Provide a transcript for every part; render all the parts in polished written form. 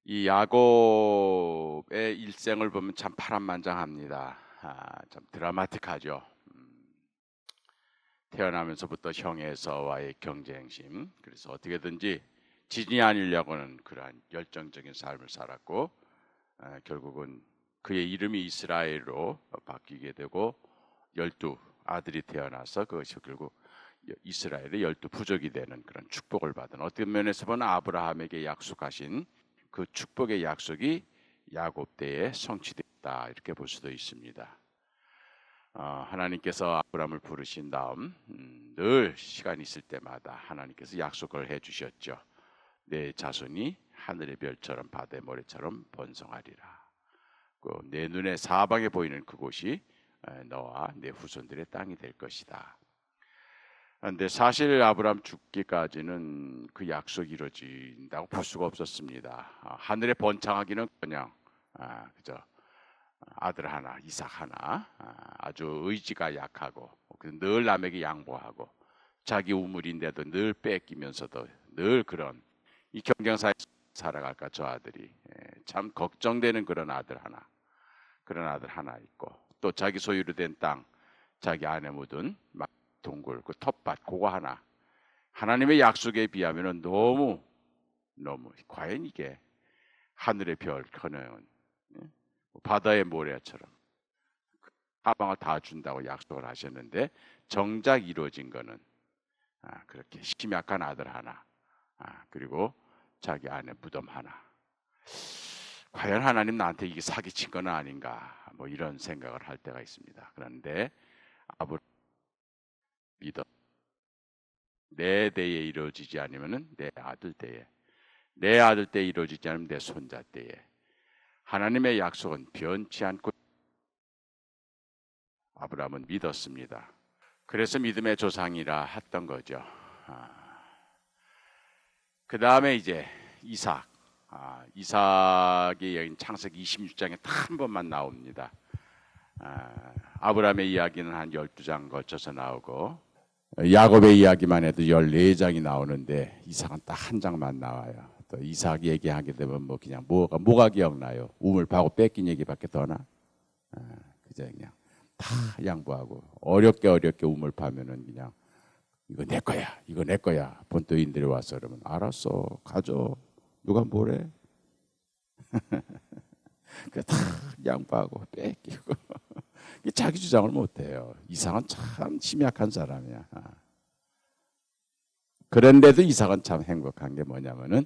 이 야곱의 일생을 보면 참 파란만장합니다. 참 드라마틱하죠. 태어나면서부터 형의 에서와의 경쟁심, 그래서 어떻게든지 지진이 아니려고는 그러한 열정적인 삶을 살았고, 결국은 그의 이름이 이스라엘로 바뀌게 되고 12아들이 태어나서 그것이 결국 이스라엘의 12부족이 되는 그런 축복을 받은, 어떤 면에서 보면 아브라함에게 약속하신 그 축복의 약속이 야곱 때에 성취됐다, 이렇게 볼 수도 있습니다. 하나님께서 아브라함을 부르신 다음 늘 시간 있을 때마다 하나님께서 약속을 해주셨죠. 내 자손이 하늘의 별처럼 바다의 모래처럼 번성하리라. 내 눈에 사방에 보이는 그곳이 너와 내 후손들의 땅이 될 것이다. 그런데 사실 아브라함 죽기까지는 그 약속이 이루어진다고 볼 수가 없었습니다. 하늘에 번창하기는커녕 그저 아들 하나, 이삭 하나, 아주 의지가 약하고 늘 남에게 양보하고 자기 우물인데도 늘 뺏기면서도 늘 그런 이 경쟁사에 살아갈까 저 아들이, 참 걱정되는 그런 아들 하나 있고, 또 자기 소유로 된 땅, 자기 안에 묻은 동굴, 그 텃밭, 그거 하나. 하나님의 약속에 비하면 너무 과연 이게 하늘의 별커녕 바다의 모래처럼 하방을 다 준다고 약속을 하셨는데, 정작 이루어진 거는 그렇게 심약한 아들 하나, 그리고 자기 안에 무덤 하나. 과연 하나님 나한테 이게 사기친 건 아닌가, 뭐 이런 생각을 할 때가 있습니다. 그런데 아브라함 믿어, 내 대에 이루어지지 않으면 내 아들 때에, 내 아들 때에 이루어지지 않으면 내 손자 때에 하나님의 약속은 변치 않고, 아브라함은 믿었습니다. 그래서 믿음의 조상이라 했던 거죠. 그 다음에 이제 이삭, 이삭의 여인 창세기 26장에 딱 한 번만 나옵니다. 아브라함의 이야기는 한 12장 걸쳐서 나오고, 야곱의 이야기만 해도 14장이 나오는데 이삭은 딱 한 장만 나와요. 또 이삭 얘기하게 되면 뭐 그냥 뭐가 기억나요? 우물 파고 뺏긴 얘기밖에 더 나? 그저 그냥 다 양보하고 어렵게 우물 파면은 그냥 이거 내 거야. 본토인들이 와서 그러면 알았어, 가져. 누가 뭐래? 다 양보하고 뺏기고 자기 주장을 못해요. 이삭은 참 심약한 사람이야. 그런데도 이삭은 참 행복한 게 뭐냐면은,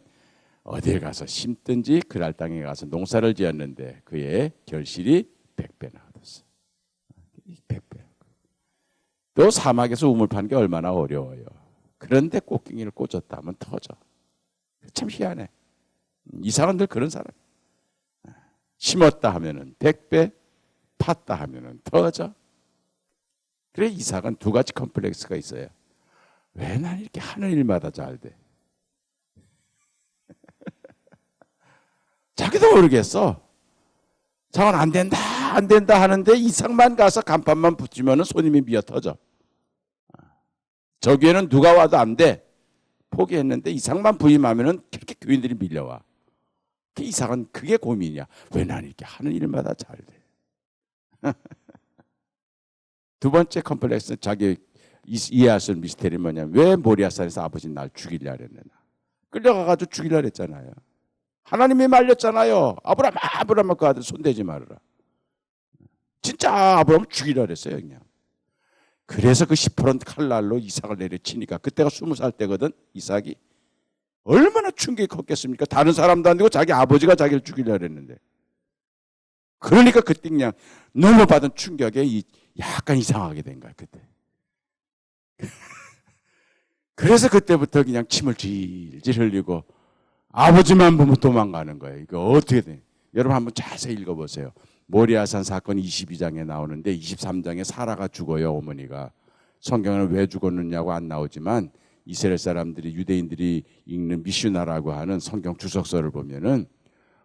어딜 가서 심든지 그랄 땅에 가서 농사를 지었는데 그의 결실이 100배나 얻었어. 100배. 또 사막에서 우물 파는 게 얼마나 어려워요. 그런데 꽃갱이를 꽂았다 하면 터져. 참 희한해. 이삭은 늘 그런 사람. 심었다 하면은 100배, 팠다 하면은 터져. 그래, 이삭은 두 가지 컴플렉스가 있어요. 왜 난 이렇게 하는 일마다 잘 돼? 자기도 모르겠어. 저건 안 된다 하는데 이삭만 가서 간판만 붙이면 손님이 미어 터져. 저기에는 누가 와도 안 돼. 포기했는데 이삭만 부임하면 그렇게 교인들이 밀려와. 이삭은 그게 고민이야. 왜 난 이렇게 하는 일마다 잘 돼? 두 번째 컴플렉스는 자기 이해할 수 없는 미스테리 뭐냐면, 왜 모리아산에서 아버지 날 죽이려 했느냐. 끌려가가지고 죽이려 했잖아요. 하나님이 말렸잖아요. 아브라함 그 아들 손대지 말아라. 진짜 아브라함 죽이려 했어요, 그냥. 그래서 그 시퍼런 칼날로 이삭을 내려치니까, 그때가 20살 때거든. 이삭이 얼마나 충격이 컸겠습니까? 다른 사람도 안 되고 자기 아버지가 자기를 죽이려 했는데. 그러니까 그때 그냥 너무 받은 충격에 약간 이상하게 된 거야, 그때. 그래서 그때부터 그냥 침을 질질 흘리고 아버지만 보면 도망가는 거예요. 이거 어떻게 돼? 여러분 한번 자세히 읽어보세요. 모리아산 사건 22장에 나오는데 23장에 사라가 죽어요, 어머니가. 성경은 왜 죽었느냐고 안 나오지만 이스라엘 사람들이, 유대인들이 읽는 미슈나라고 하는 성경 주석서를 보면은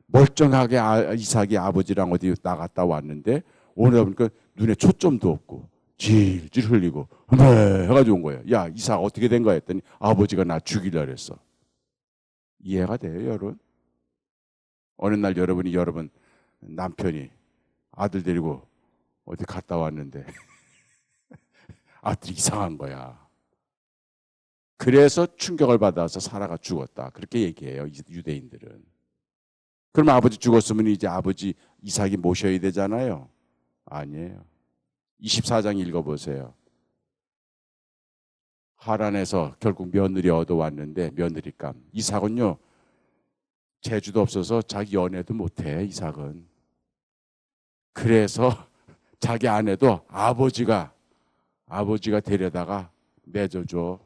멀쩡하게 이삭이 아버지랑 어디 나갔다 왔는데 오늘 보니까 눈에 초점도 없고 질질 흘리고 해가지고 온 거예요. 야, 이삭 어떻게 된 거야 했더니 아버지가 나 죽이려 그랬어. 이해가 돼요, 여러분? 어느 날 여러분 남편이 아들 데리고 어디 갔다 왔는데 아들이 이상한 거야. 그래서 충격을 받아서 사라가 죽었다. 그렇게 얘기해요, 유대인들은. 그러면 아버지 죽었으면 이제 아버지 이삭이 모셔야 되잖아요. 아니에요. 24장 읽어보세요. 하란에서 결국 며느리 얻어왔는데 며느리감. 이삭은요, 재주도 없어서 자기 연애도 못해, 이삭은. 그래서 자기 아내도 아버지가 데려다가 맺어줘.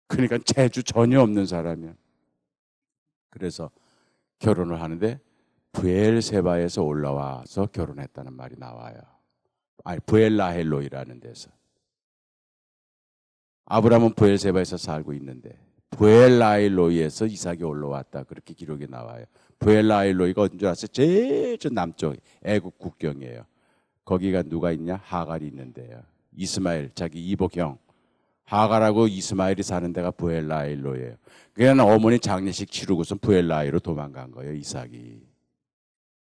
그러니까 재주 전혀 없는 사람이야. 그래서 결혼을 하는데 브엘세바에서 올라와서 결혼했다는 말이 나와요. 아니, 브엘라헬로이라는 데서. 아브라함은 브엘세바에서 살고 있는데 브엘라헬로이에서 이삭이 올라왔다. 그렇게 기록이 나와요. 브엘라헬로이가 어딘 줄 아세요? 제일 저 남쪽 애국 국경이에요. 거기가 누가 있냐? 하갈이 있는데요. 이스마엘, 자기 이복형. 하갈하고 이스마엘이 사는 데가 브엘라헬로예요. 그냥 어머니 장례식 치르고선 브엘라헬로 도망간 거예요, 이삭이.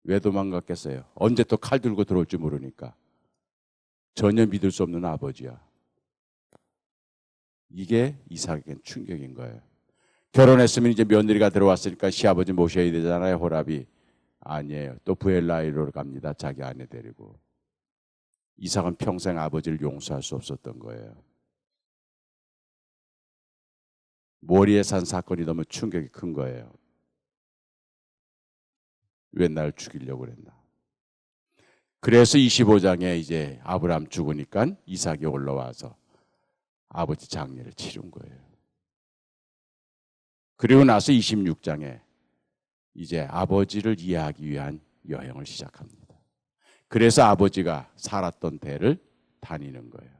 왜 도망갔겠어요? 언제 또 칼 들고 들어올지 모르니까. 전혀 믿을 수 없는 아버지야. 이게 이삭에겐 충격인 거예요. 결혼했으면 이제 며느리가 들어왔으니까 시아버지 모셔야 되잖아요, 호랍이. 아니에요. 또 브엘라헬로로 갑니다, 자기 아내 데리고. 이삭은 평생 아버지를 용서할 수 없었던 거예요. 모리에 산 사건이 너무 충격이 큰 거예요. 왜 날 죽이려고 그랬나? 그래서 25장에 이제 아브라함 죽으니까 이삭이 올라와서 아버지 장례를 치른 거예요. 그리고 나서 26장에 이제 아버지를 이해하기 위한 여행을 시작합니다. 그래서 아버지가 살았던 데를 다니는 거예요.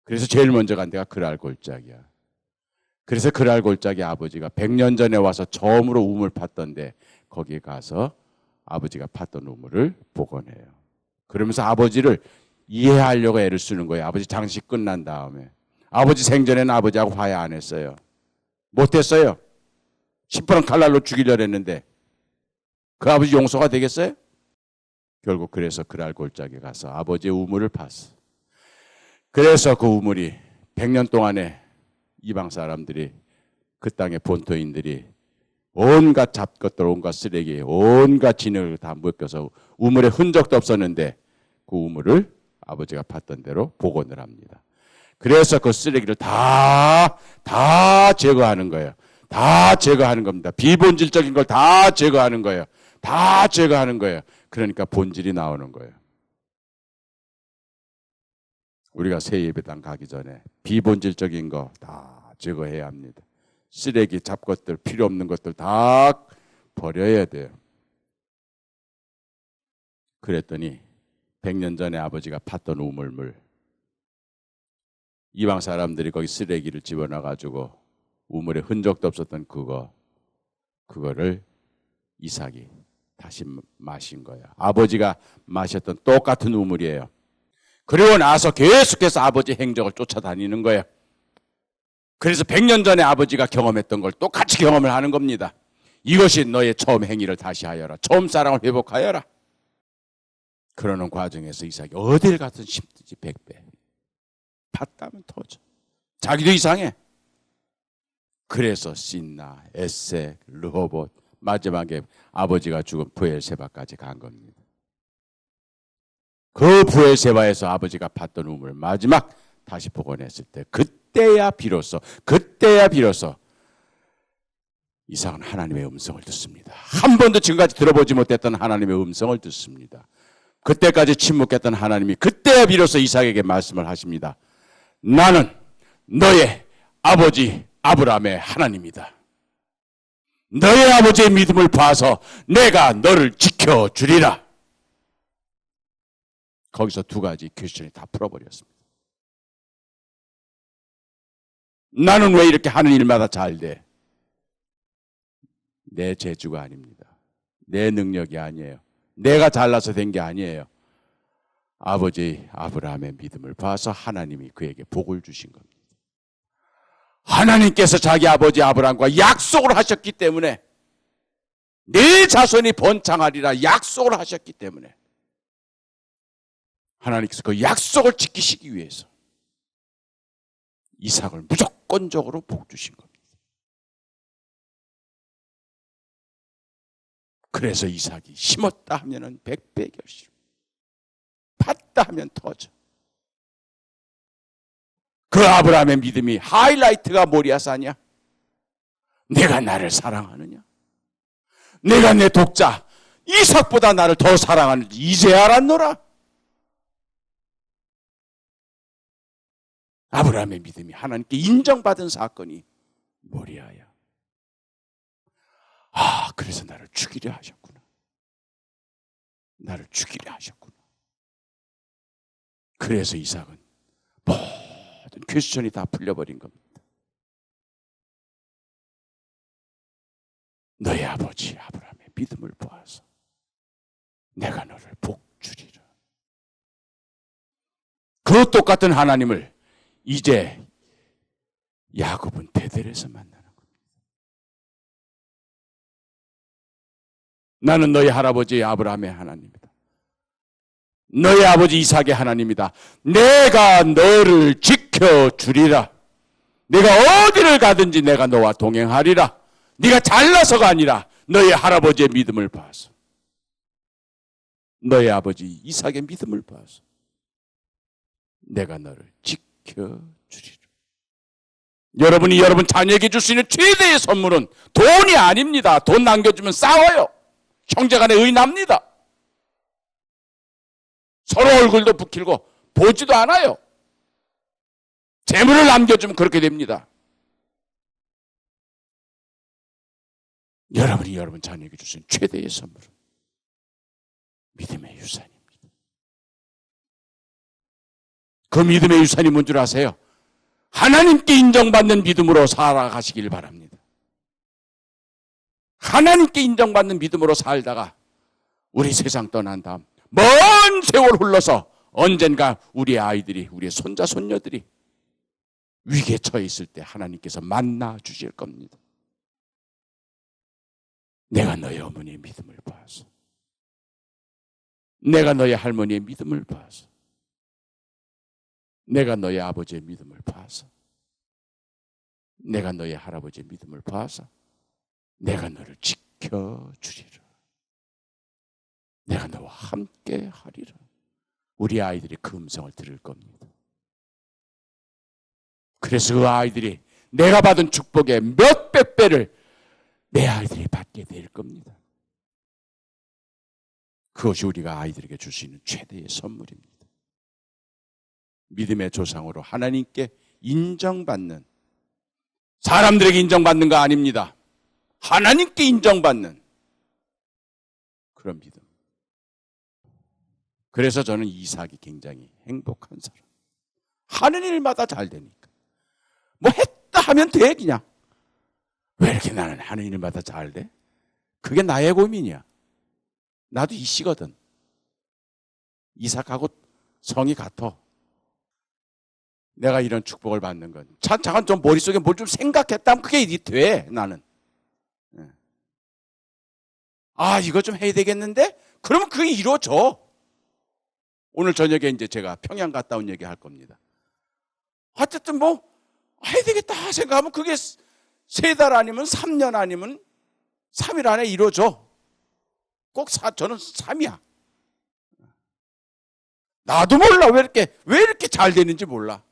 그래서 제일 먼저 간 데가 그랄 골짜기야. 그래서 그랄 골짜기 아버지가 100년 전에 와서 처음으로 우물 팠던데 거기에 가서 아버지가 팠던 우물을 복원해요. 그러면서 아버지를 이해하려고 애를 쓰는 거예요. 아버지 장식 끝난 다음에. 아버지 생전에는 아버지하고 화해 안 했어요. 못했어요. 시퍼런 칼날로 죽이려고 했는데 그 아버지 용서가 되겠어요? 결국 그래서 그랄 골짜기에 가서 아버지의 우물을 팠어. 그래서 그 우물이 100년 동안에 이방 사람들이, 그 땅의 본토인들이 온갖 잡것들, 온갖 쓰레기, 온갖 진흙을 다 묶여서 우물에 흔적도 없었는데 그 우물을 아버지가 팠던 대로 복원을 합니다. 그래서 그 쓰레기를 다 제거하는 거예요. 다 제거하는 겁니다. 비본질적인 걸 다 제거하는 거예요. 다 제거하는 거예요. 그러니까 본질이 나오는 거예요. 우리가 새 예배당 가기 전에 비본질적인 거 다 제거해야 합니다. 쓰레기, 잡것들, 필요 없는 것들 다 버려야 돼요. 그랬더니 100년 전에 아버지가 팠던 우물물, 이방 사람들이 거기 쓰레기를 집어넣어가지고 우물에 흔적도 없었던 그거를 이삭이 다시 마신 거예요. 아버지가 마셨던 똑같은 우물이에요. 그리고 나서 계속해서 아버지 행적을 쫓아다니는 거예요. 그래서 100년 전에 아버지가 경험했던 걸 똑같이 경험을 하는 겁니다. 이것이 너의 처음 행위를 다시 하여라. 처음 사랑을 회복하여라. 그러는 과정에서 이삭이 어딜 가든 힘들지 100배. 팠다면 터져. 자기도 이상해. 그래서 신나, 에색, 르호봇, 마지막에 아버지가 죽은 브엘세바까지 간 겁니다. 그 브엘세바에서 아버지가 팠던 우물 마지막 다시 복원했을 때 그때야 비로소 이삭은 하나님의 음성을 듣습니다. 한 번도 지금까지 들어보지 못했던 하나님의 음성을 듣습니다. 그때까지 침묵했던 하나님이 그때야 비로소 이삭에게 말씀을 하십니다. 나는 너의 아버지 아브라함의 하나님이다. 너의 아버지의 믿음을 봐서 내가 너를 지켜주리라. 거기서 두 가지 퀘스천이 다 풀어버렸습니다. 나는 왜 이렇게 하는 일마다 잘 돼? 내 재주가 아닙니다. 내 능력이 아니에요. 내가 잘나서 된 게 아니에요. 아버지 아브라함의 믿음을 봐서 하나님이 그에게 복을 주신 겁니다. 하나님께서 자기 아버지 아브라함과 약속을 하셨기 때문에 내 자손이 번창하리라 약속을 하셨기 때문에 하나님께서 그 약속을 지키시기 위해서 이삭을 무조건적으로 복 주신 겁니다. 그래서 이삭이 심었다 하면은 100배 결실, 팠다 하면 터져. 그 아브라함의 믿음이 하이라이트가 모리아산이야. 내가 나를 사랑하느냐? 내가 내 독자 이삭보다 나를 더 사랑하는지 이제 알았노라. 아브라함의 믿음이 하나님께 인정받은 사건이 모리아야. 그래서 나를 죽이려 하셨구나. 나를 죽이려 하셨구나. 그래서 이삭은 모든 퀘스천이 다 풀려버린 겁니다. 너희 아버지 아브라함의 믿음을 보아서 내가 너를 복 주리라. 그 똑같은 하나님을 이제 야곱은 베델에서 만나는 겁니다. 나는 너희 할아버지 아브라함의 하나님이다. 너희 아버지 이삭의 하나님이다. 내가 너를 지켜주리라. 내가 어디를 가든지 내가 너와 동행하리라. 네가 잘나서가 아니라 너희 할아버지의 믿음을 봐서, 너희 아버지 이삭의 믿음을 봐서 내가 너를 지켜주리라. 여러분이 여러분 자녀에게 줄 수 있는 최대의 선물은 돈이 아닙니다. 돈 남겨주면 싸워요. 형제간에 의납니다. 서로 얼굴도 붉히고 보지도 않아요. 재물을 남겨주면 그렇게 됩니다. 여러분이 여러분 자녀에게 줄 수 있는 최대의 선물은 믿음의 유산입니다. 그 믿음의 유산이 뭔 줄 아세요? 하나님께 인정받는 믿음으로 살아가시길 바랍니다. 하나님께 인정받는 믿음으로 살다가 우리 세상 떠난 다음 먼 세월 흘러서 언젠가 우리의 아이들이, 우리의 손자 손녀들이 위기에 처해 있을 때 하나님께서 만나 주실 겁니다. 내가 너희 어머니의 믿음을 봐서, 내가 너희 할머니의 믿음을 봐서, 내가 너희 아버지의 믿음을 봐서, 내가 너희 할아버지의 믿음을 봐서 내가 너를 지켜주리라. 내가 너와 함께 하리라. 우리 아이들이 그 음성을 들을 겁니다. 그래서 그 아이들이 내가 받은 축복의 몇백 배를 내 아이들이 받게 될 겁니다. 그것이 우리가 아이들에게 줄 수 있는 최대의 선물입니다. 믿음의 조상으로 하나님께 인정받는, 사람들에게 인정받는 거 아닙니다. 하나님께 인정받는 그런 믿음. 그래서 저는 이삭이 굉장히 행복한 사람. 하는 일마다 잘 되니까. 뭐 했다 하면 돼 그냥. 왜 이렇게 나는 하는 일마다 잘 돼? 그게 나의 고민이야. 나도 이씨거든. 이삭하고 성이 같아. 내가 이런 축복을 받는 건 잠깐 좀 머릿속에 뭘 좀 생각했다면 그게 돼. 나는. 이거 좀 해야 되겠는데? 그러면 그게 이루어져. 오늘 저녁에 이제 제가 평양 갔다 온 얘기 할 겁니다. 어쨌든 뭐 해야 되겠다 생각하면 그게 3달 아니면 3년 아니면 3일 안에 이루어져. 꼭 저는 3이야. 나도 몰라. 왜 이렇게 잘 되는지 몰라.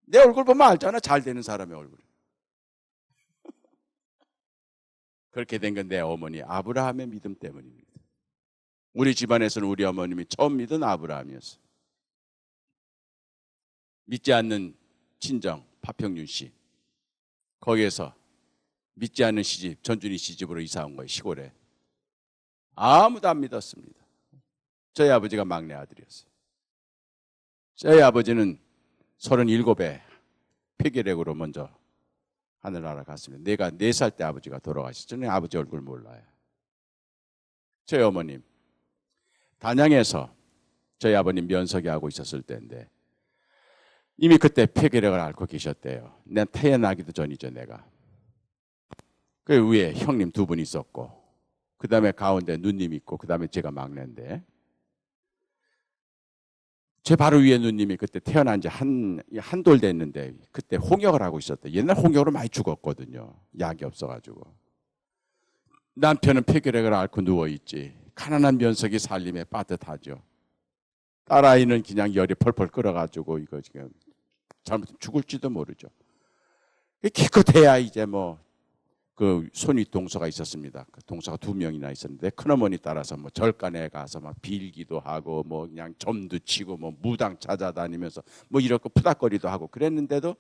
내 얼굴 보면 알잖아. 잘 되는 사람의 얼굴. 그렇게 된 건 내 어머니 아브라함의 믿음 때문입니다. 우리 집안에서는 우리 어머님이 처음 믿은 아브라함이었어요. 믿지 않는 친정 파평윤 씨, 거기에서 믿지 않는 시집, 전준희 시집으로 이사 온 거예요. 시골에. 아무도 안 믿었습니다. 저희 아버지가 막내 아들이었어요. 저희 아버지는 37에 폐결핵으로 먼저 하늘나라 갔습니다. 내가 4살 때 아버지가 돌아가셨죠. 저는 아버지 얼굴 몰라요. 저희 어머님 단양에서 저희 아버님 면석이 하고 있었을 때인데 이미 그때 폐결핵을 앓고 계셨대요. 난 태어나기도 전이죠. 내가 그 위에 형님 2분 있었고 그 다음에 가운데 누님 있고, 그 다음에 제가 막내인데, 제 바로 위에 누님이 그때 태어난 지 한 돌 됐는데, 그때 홍역을 하고 있었대. 옛날 홍역으로 많이 죽었거든요. 약이 없어가지고. 남편은 폐결핵을 앓고 누워있지. 가난한 면석이 살림에 빠듯하죠. 딸아이는 그냥 열이 펄펄 끓어가지고, 이거 지금 잘못하면 죽을지도 모르죠. 기껏해야 이제 그 손윗 동서가 있었습니다. 그 동서가 2명이나 있었는데 큰어머니 따라서 절간에 가서 빌기도 하고 그냥 점도 치고 무당 찾아다니면서 이렇게 푸닥거리도 하고 그랬는데도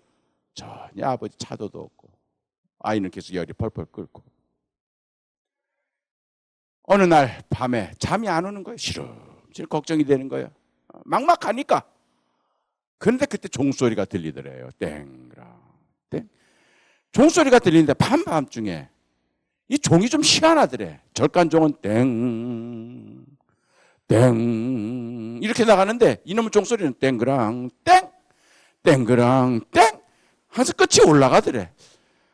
전혀 아버지 차도도 없고 아이는 계속 열이 펄펄 끓고 어느 날 밤에 잠이 안 오는 거예요. 시름시름 걱정이 되는 거예요. 막막하니까. 그런데 그때 종소리가 들리더래요. 땡그랑 땡. 종소리가 들리는데 밤중에 이 종이 좀 희한하더래. 절간종은 땡, 땡 이렇게 나가는데 이놈의 종소리는 땡그랑 땡, 땡그랑 땡 항상 끝이 올라가더래.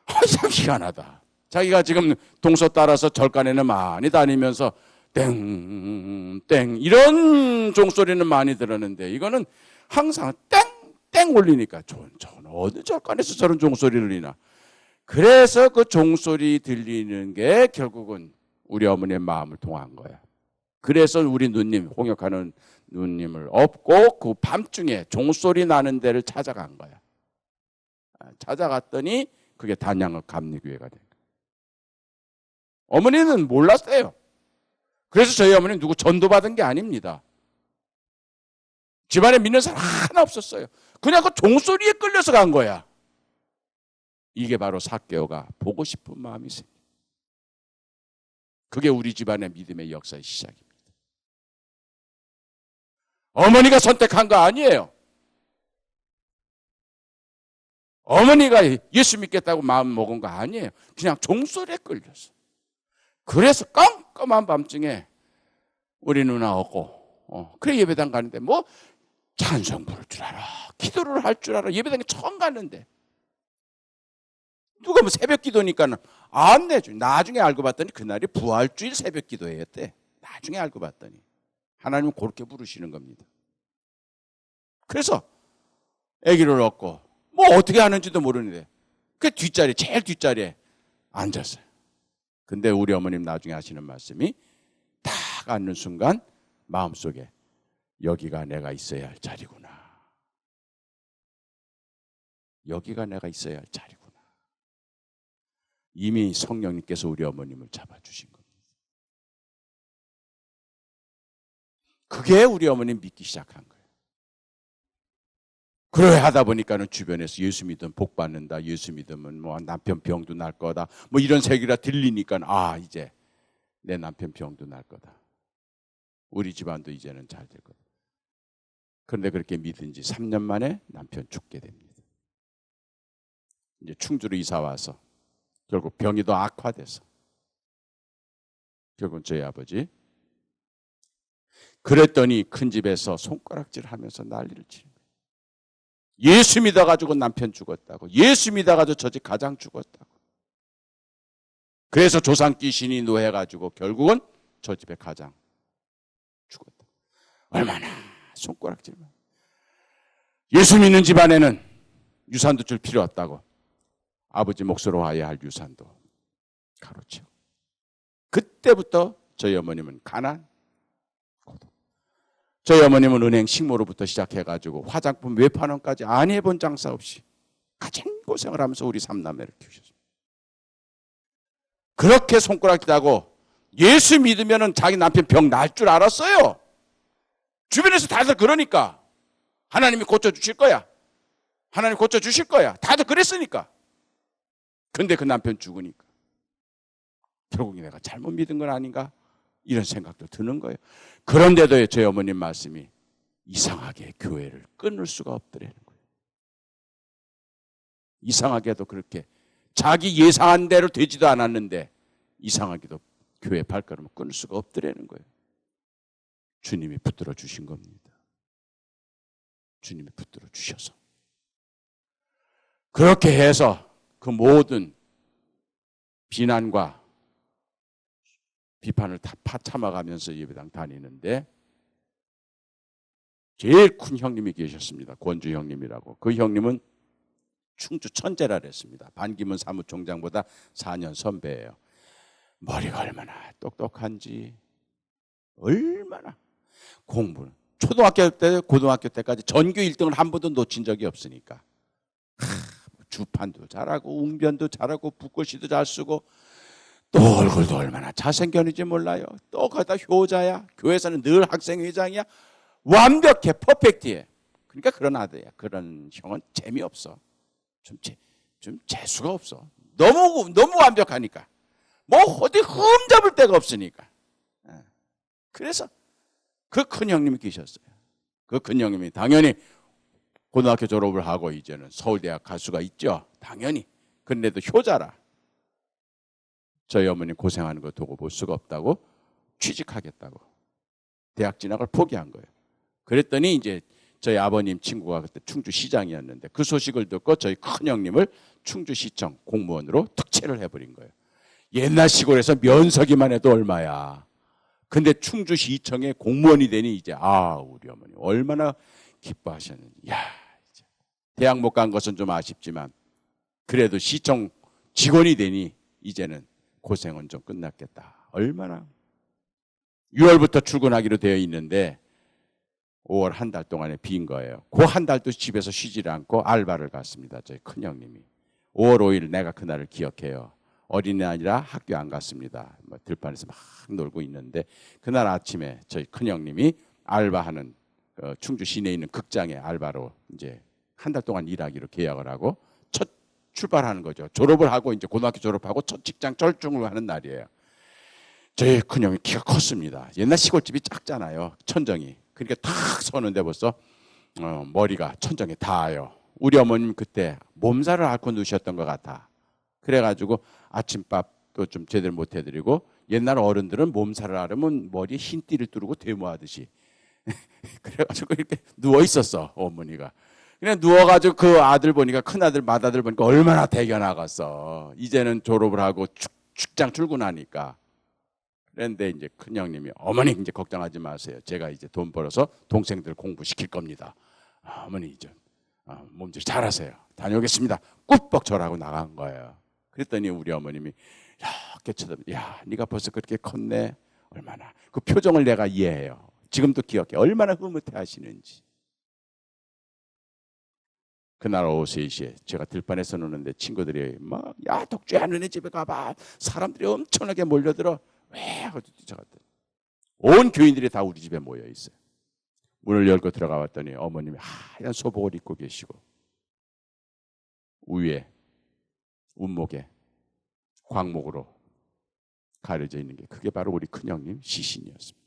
참 희한하다. 자기가 지금 동서 따라서 절간에는 많이 다니면서 땡, 땡 이런 종소리는 많이 들었는데 이거는 항상 땡, 땡 울리니까 저는 어느 절간에서 저런 종소리를 들리나. 그래서 그 종소리 들리는 게 결국은 우리 어머니의 마음을 통한 거야. 그래서 우리 누님, 홍역하는 누님을 업고 그 밤중에 종소리 나는 데를 찾아간 거야. 찾아갔더니 그게 단양의 감리교회가 된 거야. 어머니는 몰랐어요. 그래서 저희 어머니는 누구 전도받은 게 아닙니다. 집안에 믿는 사람 하나 없었어요. 그냥 그 종소리에 끌려서 간 거야. 이게 바로 삭개오가 보고 싶은 마음이 생겨. 그게 우리 집안의 믿음의 역사의 시작입니다. 어머니가 선택한 거 아니에요. 어머니가 예수 믿겠다고 마음 먹은 거 아니에요. 그냥 종소리에 끌려서. 그래서 깜깜한 밤중에 우리 누나 오고 그래 예배당 가는데 찬송 부를 줄 알아. 기도를 할 줄 알아. 예배당에 처음 갔는데 누가 새벽 기도니까는 안 내줘. 나중에 알고 봤더니 그날이 부활주일 새벽 기도회였대. 나중에 알고 봤더니 하나님은 그렇게 부르시는 겁니다. 그래서 아기를 얻고 어떻게 하는지도 모르는데 그 뒷자리에 제일 뒷자리에 앉았어요. 근데 우리 어머님 나중에 하시는 말씀이 딱 앉는 순간 마음속에 여기가 내가 있어야 할 자리구나. 여기가 내가 있어야 할 자리구나. 이미 성령님께서 우리 어머님을 잡아주신 겁니다. 그게 우리 어머님 믿기 시작한 거예요. 그래 하다 보니까는 주변에서 예수 믿으면 복 받는다. 예수 믿으면 남편 병도 날 거다. 이런 세계가 들리니까 이제 내 남편 병도 날 거다. 우리 집안도 이제는 잘 될 거다. 그런데 그렇게 믿은 지 3년 만에 남편 죽게 됩니다. 이제 충주로 이사 와서 결국 병이 더 악화돼서 결국은 저희 아버지 그랬더니 큰 집에서 손가락질 하면서 난리를 치는 거예요. 예수 믿어가지고 남편 죽었다고. 예수 믿어가지고 저 집 가장 죽었다고. 그래서 조상 귀신이 노해가지고 결국은 저 집에 가장 죽었다. 얼마나 손가락질만. 예수 믿는 집안에는 유산도 줄 필요 없다고. 아버지 몫으로 와야 할 유산도 가로채고. 그때부터 저희 어머님은 가난, 고독. 저희 어머님은 은행 식모로부터 시작해가지고 화장품 외판원까지 안 해본 장사 없이 가진 고생을 하면서 우리 3남매를 키우셨습니다. 그렇게 손가락질하고 예수 믿으면 자기 남편 병 날 줄 알았어요. 주변에서 다들 그러니까 하나님이 고쳐주실 거야. 하나님 고쳐주실 거야. 다들 그랬으니까. 근데 그 남편 죽으니까 결국 내가 잘못 믿은 건 아닌가? 이런 생각도 드는 거예요. 그런데도 저희 어머님 말씀이 이상하게 교회를 끊을 수가 없더라는 거예요. 이상하게도 그렇게 자기 예상한 대로 되지도 않았는데 이상하게도 교회 발걸음을 끊을 수가 없더라는 거예요. 주님이 붙들어 주신 겁니다. 주님이 붙들어 주셔서 그렇게 해서 그 모든 비난과 비판을 다 참아가면서 예배당 다니는데 제일 큰 형님이 계셨습니다. 권주 형님이라고. 그 형님은 충주 천재라 그랬습니다. 반기문 사무총장보다 4년 선배예요. 머리가 얼마나 똑똑한지, 얼마나 공부를. 초등학교 때, 고등학교 때까지 전교 1등을 한 번도 놓친 적이 없으니까. 주판도 잘하고, 웅변도 잘하고, 붓글씨도 잘 쓰고, 또 얼굴도 얼마나 잘생겼는지 몰라요. 또 거기다 효자야. 교회에서는 늘 학생회장이야. 완벽해, 퍼펙트해. 그러니까 그런 아들이야. 그런 형은 재미없어. 좀 재수가 없어. 너무 완벽하니까. 뭐 어디 흠잡을 데가 없으니까. 그래서 그 큰 형님이 계셨어요. 그 큰 형님이 당연히 고등학교 졸업을 하고 이제는 서울대학 갈 수가 있죠. 당연히. 그런데도 효자라. 저희 어머니 고생하는 거 두고 볼 수가 없다고 취직하겠다고 대학 진학을 포기한 거예요. 그랬더니 이제 저희 아버님 친구가 그때 충주시장이었는데 그 소식을 듣고 저희 큰형님을 충주시청 공무원으로 특채를 해버린 거예요. 옛날 시골에서 면서기만 해도 얼마야. 근데 충주시청의 공무원이 되니 이제 우리 어머니 얼마나 기뻐하셨는지. 이제 대학 못 간 것은 좀 아쉽지만 그래도 시청 직원이 되니 이제는 고생은 좀 끝났겠다. 얼마나. 6월부터 출근하기로 되어 있는데 5월 한 달 동안에 빈 거예요. 그 한 달도 집에서 쉬지를 않고 알바를 갔습니다. 저희 큰형님이. 5월 5일 내가 그날을 기억해요. 어린이날이라 학교 안 갔습니다. 들판에서 막 놀고 있는데 그날 아침에 저희 큰형님이 알바하는 충주 시내에 있는 극장에 알바로 이제 한 달 동안 일하기로 계약을 하고 첫 출발하는 거죠. 졸업을 하고 이제 고등학교 졸업하고 첫 직장 절중을 하는 날이에요. 저희 큰형이 키가 컸습니다. 옛날 시골집이 작잖아요. 천정이. 그러니까 탁 서는데 벌써 머리가 천정에 닿아요. 우리 어머님 그때 몸살을 앓고 누우셨던 것 같아. 그래가지고 아침밥도 좀 제대로 못 해드리고 옛날 어른들은 몸살을 앓으면 머리에 흰 띠를 두르고 데모하듯이 그래가지고 이렇게 누워 있었어 어머니가. 그냥 누워가지고 그 아들 보니까 큰아들 맏아들 보니까 얼마나 대겨 나갔어. 이제는 졸업을 하고 직장 출근하니까. 그런데 이제 큰형님이 어머니 이제 걱정하지 마세요. 제가 이제 돈 벌어서 동생들 공부시킬 겁니다. 어머니 이제 몸질 잘하세요. 다녀오겠습니다. 꿀뻑 절하고 나간 거예요. 그랬더니 우리 어머님이 이렇게 쳐다보고 네가 벌써 그렇게 컸네. 얼마나. 그 표정을 내가 이해해요. 지금도 기억해. 얼마나 흐뭇해 하시는지. 그날 오후 3시에 제가 들판에서 노는데 친구들이 막 덕주야 너네 집에 가봐. 사람들이 엄청나게 몰려들어. 왜? 어디 쫓아갔더니 온 교인들이 다 우리 집에 모여 있어요. 문을 열고 들어가 봤더니 어머님이 하얀 소복을 입고 계시고 위에 운목에 광목으로 가려져 있는 게 그게 바로 우리 큰형님 시신이었습니다.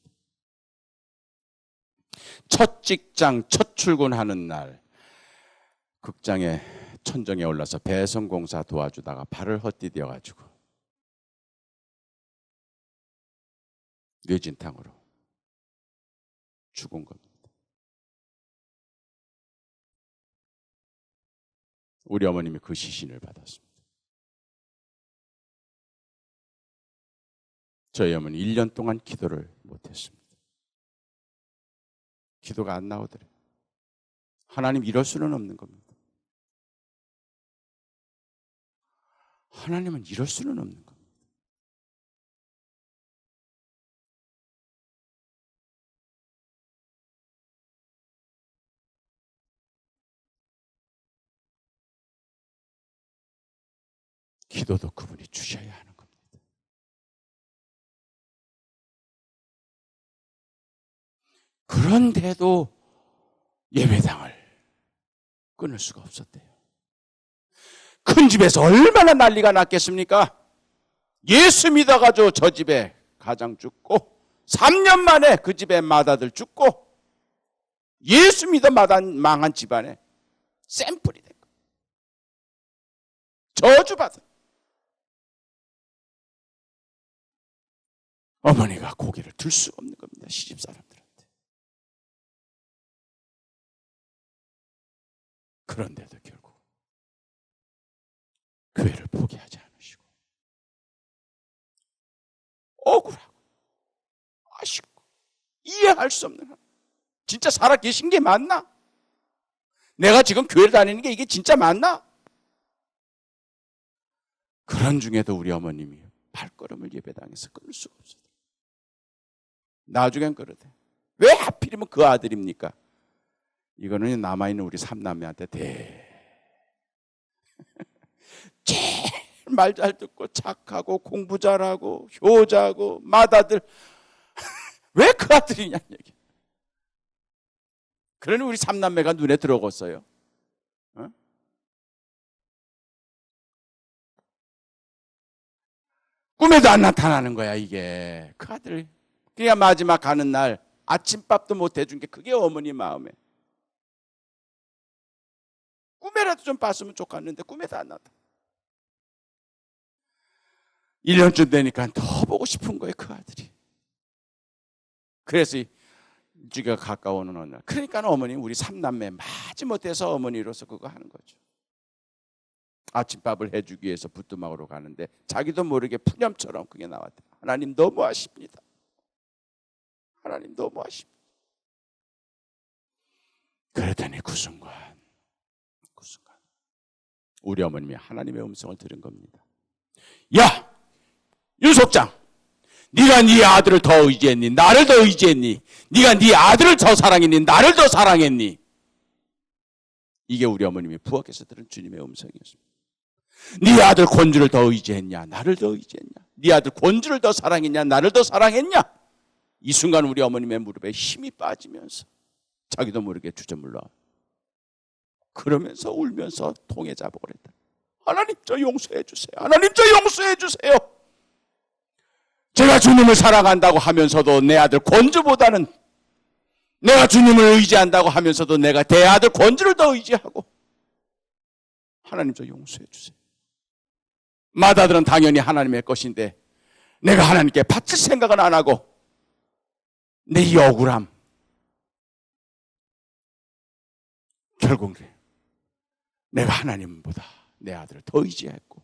첫 직장 첫 출근하는 날 극장에 천정에 올라서 배송공사 도와주다가 발을 헛디뎌가지고 뇌진탕으로 죽은 겁니다. 우리 어머님이 그 시신을 받았습니다. 저희 어머니 1년 동안 기도를 못했습니다. 기도가 안 나오더래요. 하나님 이럴 수는 없는 겁니다. 하나님은 이럴 수는 없는 겁니다. 기도도 그분이 주셔야 하는 겁니다. 그런데도 예배당을 끊을 수가 없었대요. 큰 집에서 얼마나 난리가 났겠습니까? 예수 믿어가지고 저 집에 가장 죽고 3년 만에 그 집에 맏아들 죽고 예수 믿어 망한 집안에 샘플이 된 거예요. 저주받은. 어머니가 고개를 들 수가 없는 겁니다. 시집 사람들한테. 그런데도 결국 교회를 포기하지 않으시고 억울하고 아쉽고 이해할 수 없는 하나님. 진짜 살아 계신 게 맞나? 내가 지금 교회를 다니는 게 이게 진짜 맞나? 그런 중에도 우리 어머님이 발걸음을 예배당에서 끊을 수가 없어요. 나중엔 그러대. 왜 하필이면 그 아들입니까? 이거는 남아있는 우리 삼남매한테 제일 말 잘 듣고 착하고 공부 잘하고 효자고 맏아들 왜 그 아들이냐는 얘기. 그러니 우리 삼남매가 눈에 들어갔어요. 어? 꿈에도 안 나타나는 거야 이게. 그 아들. 그러니까 마지막 가는 날 아침밥도 못 해준 게 그게 어머니 마음에. 꿈에라도 좀 봤으면 좋겠는데 꿈에도 안 나타. 1년쯤 되니까 더 보고 싶은 거예요 그 아들이. 그래서 일주기가 가까워오는 어느 날. 그러니까 어머니 우리 삼남매 마지못해서 어머니로서 그거 하는 거죠. 아침밥을 해주기 위해서 부뚜막으로 가는데 자기도 모르게 푸념처럼 그게 나왔대. 하나님 너무하십니다. 하나님 너무하십니다. 그랬더니 그 순간 우리 어머님이 하나님의 음성을 들은 겁니다. 야! 윤석장! 네가 네 아들을 더 의지했니? 나를 더 의지했니? 네가 네 아들을 더 사랑했니? 나를 더 사랑했니? 이게 우리 어머님이 부엌에서 들은 주님의 음성이었습니다. 네 아들 권주를 더 의지했냐? 나를 더 의지했냐? 네 아들 권주를 더 사랑했냐? 나를 더 사랑했냐? 이 순간 우리 어머님의 무릎에 힘이 빠지면서 자기도 모르게 주저물러 그러면서 울면서 통에 잡아버렸다. 하나님 저 용서해 주세요. 하나님 저 용서해 주세요. 제가 주님을 사랑한다고 하면서도 내 아들 권주보다는 내가 주님을 의지한다고 하면서도 내가 내 아들 권주를 더 의지하고 하나님 저 용서해 주세요. 맏아들은 당연히 하나님의 것인데 내가 하나님께 바칠 생각은 안 하고 내 이 억울함 결국 내가 하나님보다 내 아들을 더 의지했고